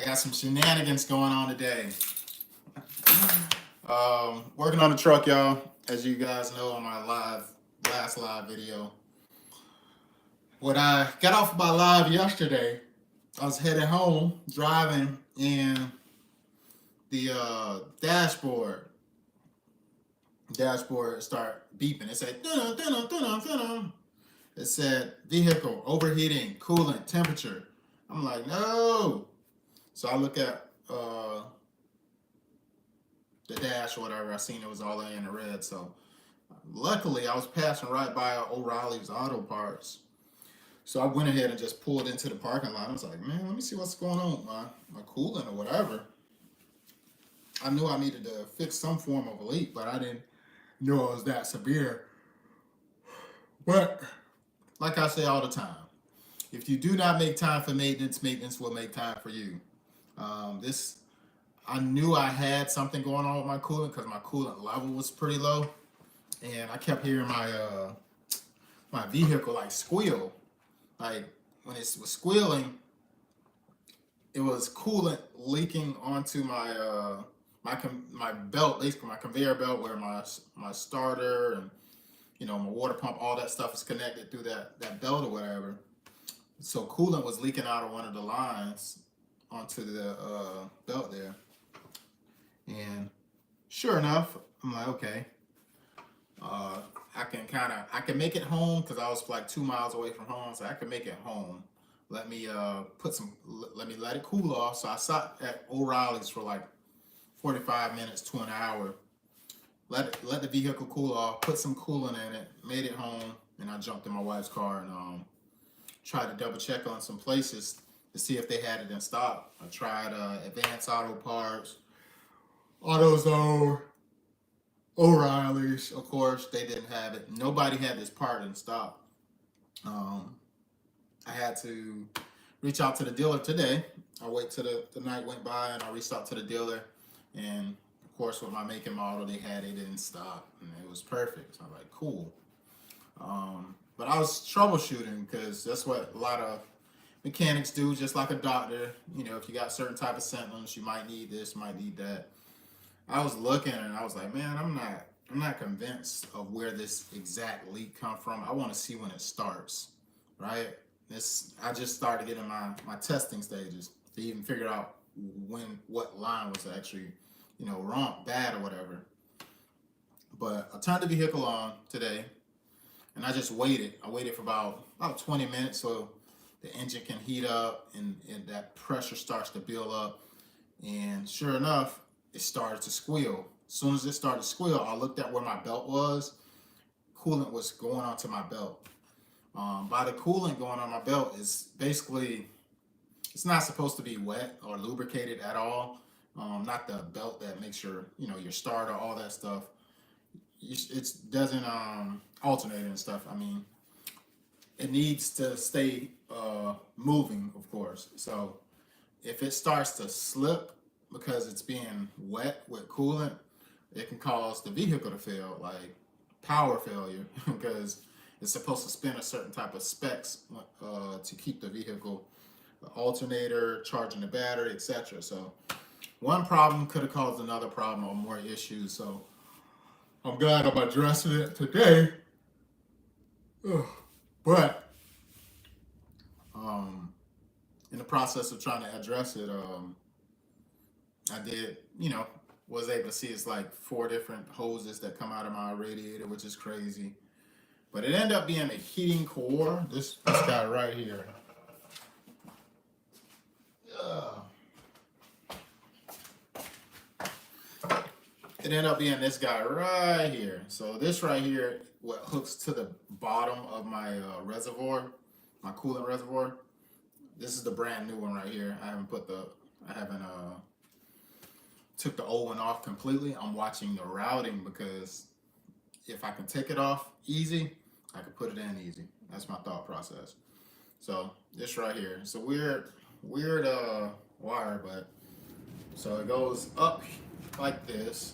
Got some shenanigans going on today. Working on the truck, y'all. As you guys know on my last live video. When I got off my live yesterday, I was headed home, driving, and the dashboard start beeping. It said, dun, dun, dun, dun, dun. It said, vehicle overheating, coolant, temperature. I'm like, no. So I look at the dash or whatever. I seen it was all in the red. So luckily, I was passing right by O'Reilly's Auto Parts. So I went ahead and just pulled into the parking lot. I was like, man, let me see what's going on with my coolant or whatever. I knew I needed to fix some form of a leak, but I didn't know it was that severe. But like I say all the time, if you do not make time for maintenance, maintenance will make time for you. I knew I had something going on with my coolant because my coolant level was pretty low, and I kept hearing my vehicle like squeal. Like when it was squealing, it was coolant leaking onto my belt, basically my conveyor belt, where my starter and my water pump, all that stuff is connected through that belt or whatever. So coolant was leaking out of one of the lines onto the belt there. And sure enough, I'm like, okay, I can make it home because I was like 2 miles away from home, so I can make it home. Let me let it cool off. So I sat at O'Reilly's for like 45 minutes to an hour. Let the vehicle cool off, put some coolant in it, made it home, and I jumped in my wife's car and tried to double check on some places to see if they had it in stock. I tried Advanced Auto Parts, AutoZone, O'Reilly's. Of course, they didn't have it. Nobody had this part in stock. I had to reach out to the dealer today. I wait till the night went by and I reached out to the dealer. And of course, with my make and model, they had it in stock and it was perfect. So I'm like, cool. But I was troubleshooting because that's what a lot of mechanics do, just like a doctor. If you got certain type of symptoms, you might need this, might need that. I was looking and I was like, man, I'm not convinced of where this exact leak come from. I want to see when it starts, right? I just started getting my testing stages to even figure out what line was actually, wrong, bad or whatever. But I turned the vehicle on today and I just waited. I waited for about 20 minutes so the engine can heat up and that pressure starts to build up. And sure enough, it started to squeal. As soon as it started to squeal, I looked at where my belt was. Coolant was going onto my belt. By the coolant going on my belt is basically, it's not supposed to be wet or lubricated at all. Not the belt that makes your starter, all that stuff. It doesn't alternate and stuff. I mean, it needs to stay moving, of course. So if it starts to slip because it's being wet with coolant, it can cause the vehicle to fail, like power failure, because it's supposed to spin a certain type of specs to keep the vehicle, the alternator, charging the battery, etc. So one problem could have caused another problem or more issues. So I'm glad I'm addressing it today. But in the process of trying to address it, I did, was able to see it's like 4 different hoses that come out of my radiator, which is crazy. But it ended up being a heating core. This guy right here. It ended up being this guy right here. So this right here, what hooks to the bottom of my reservoir, my coolant reservoir. This is the brand new one right here. I haven't took the old one off completely. I'm watching the routing because if I can take it off easy, I can put it in easy. That's my thought process. So this right here, it's a weird wire, but so it goes up like this.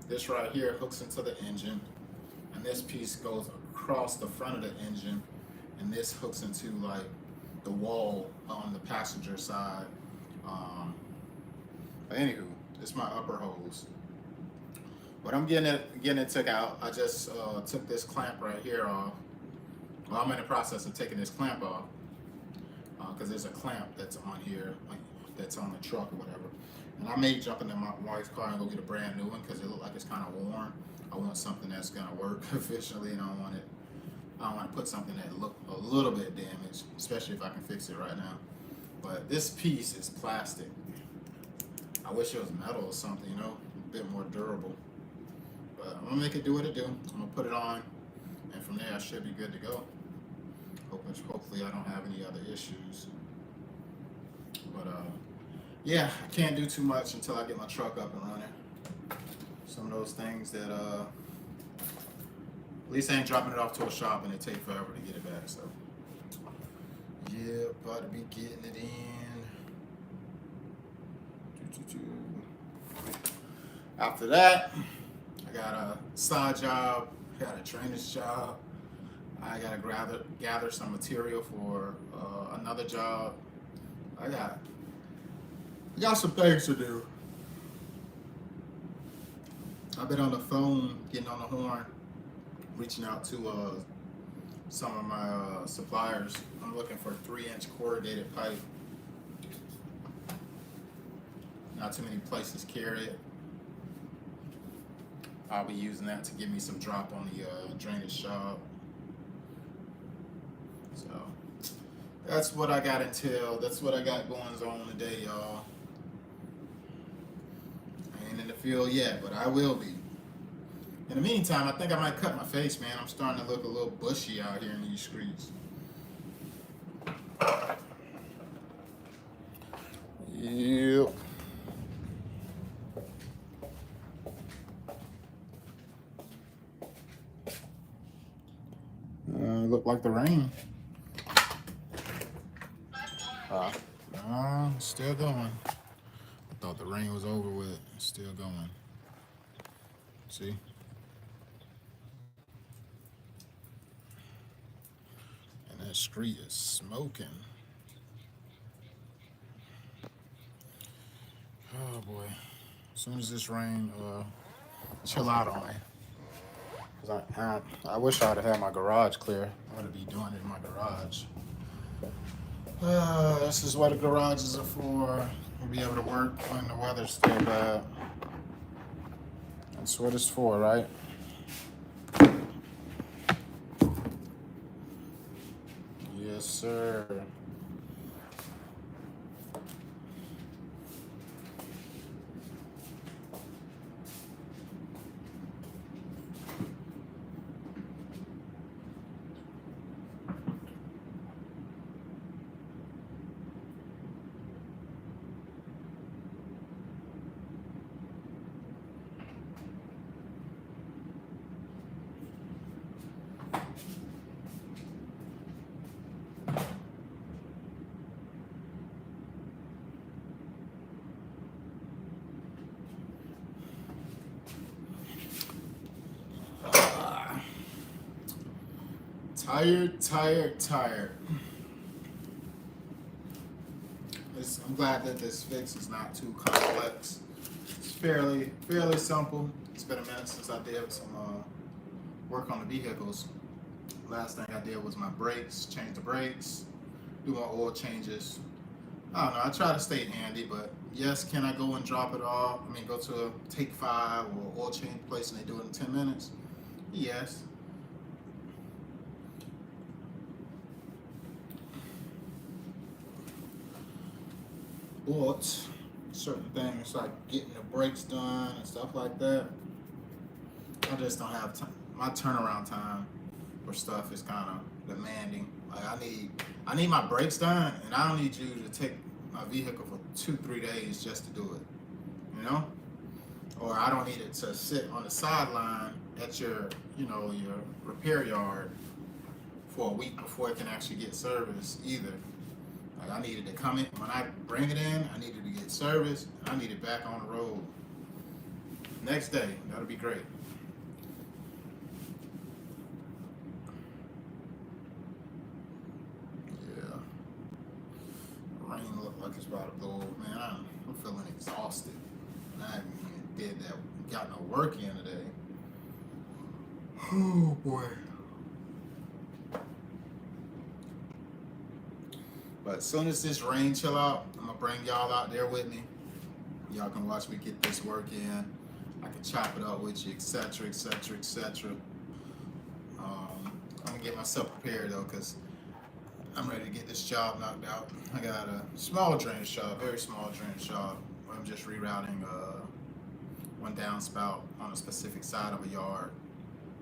This right here hooks into the engine, and this piece goes across the front of the engine, and this hooks into like the wall on the passenger side Um, but anywho, it's my upper hose. But I'm getting it took out. I just took this clamp right here off. Well, I'm in the process of taking this clamp off because there's a clamp that's on here, like, that's on the truck or whatever. And I may jump into my wife's car and go get a brand new one because it looks like it's kind of worn. I want something that's gonna work efficiently, and I don't want to put something that look a little bit damaged, especially if I can fix it right now. But this piece is plastic. I wish it was metal or something, you know, a bit more durable. But I'm gonna make it do what it do. I'm gonna put it on, and from there I should be good to go. Hopefully I don't have any other issues. But yeah, I can't do too much until I get my truck up and running. Some of those things that at least I ain't dropping it off to a shop and it take forever to get it back. So yeah, about to be getting it in. After that, I got a side job, I got a trainer's job. I gotta gather some material for another job. I got some things to do. I've been on the phone, getting on the horn, reaching out to some of my suppliers. I'm looking for 3-inch corrugated pipe. Not too many places carry it. I'll be using that to give me some drop on the drainage job. So that's what I got until. That's what I got going on today, y'all. I ain't in the field yet, but I will be. In the meantime, I think I might cut my face, man. I'm starting to look a little bushy out here in these streets. Yep. Look like the rain. Still going. I thought the rain was over with. It's still going. See? And that street is smoking. Oh boy. As soon as this rain chill out on me. Cause I wish I'd have had my garage clear. I'm gonna be doing it in my garage. This is what the garages are for. We'll be able to work when the weather's still bad. That's what it's for, right? Yes, sir. Tired. I'm glad that this fix is not too complex. It's fairly simple. It's been a minute since I did some work on the vehicles. Last thing I did was my brakes, change the brakes, do my oil changes. I don't know, I try to stay handy, but yes, can I go and drop it off? I mean, go to a Take 5 or oil change place and they do it in 10 minutes? Yes. But certain things like getting the brakes done and stuff like that, I just don't have time. My turnaround time for stuff is kind of demanding. Like I need my brakes done, and I don't need you to take my vehicle for 2-3 days just to do it, you know? Or I don't need it to sit on the sideline at your repair yard for a week before it can actually get serviced either. Like I needed to come in, when I bring it in, I needed to get serviced, and I need it back on the road. Next day, that'll be great. Yeah. Rain look Like it's about to blow over. Man, I'm feeling exhausted. And I haven't even got no work in today. Oh boy. But as soon as this rain chill out, I'm gonna bring y'all out there with me. Y'all can watch me get this work in. I can chop it up with you, etc., etc., etc. I'm gonna get myself prepared though, cause I'm ready to get this job knocked out. I got a small drainage job, very small drainage job. Where I'm just rerouting one downspout on a specific side of a yard,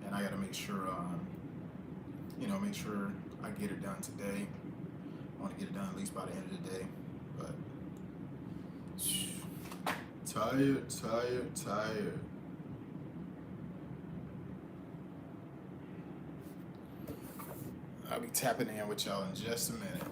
and I gotta make sure, make sure I get it done today. I want to get it done at least by the end of the day, but tired. I'll be tapping in with y'all in just a minute.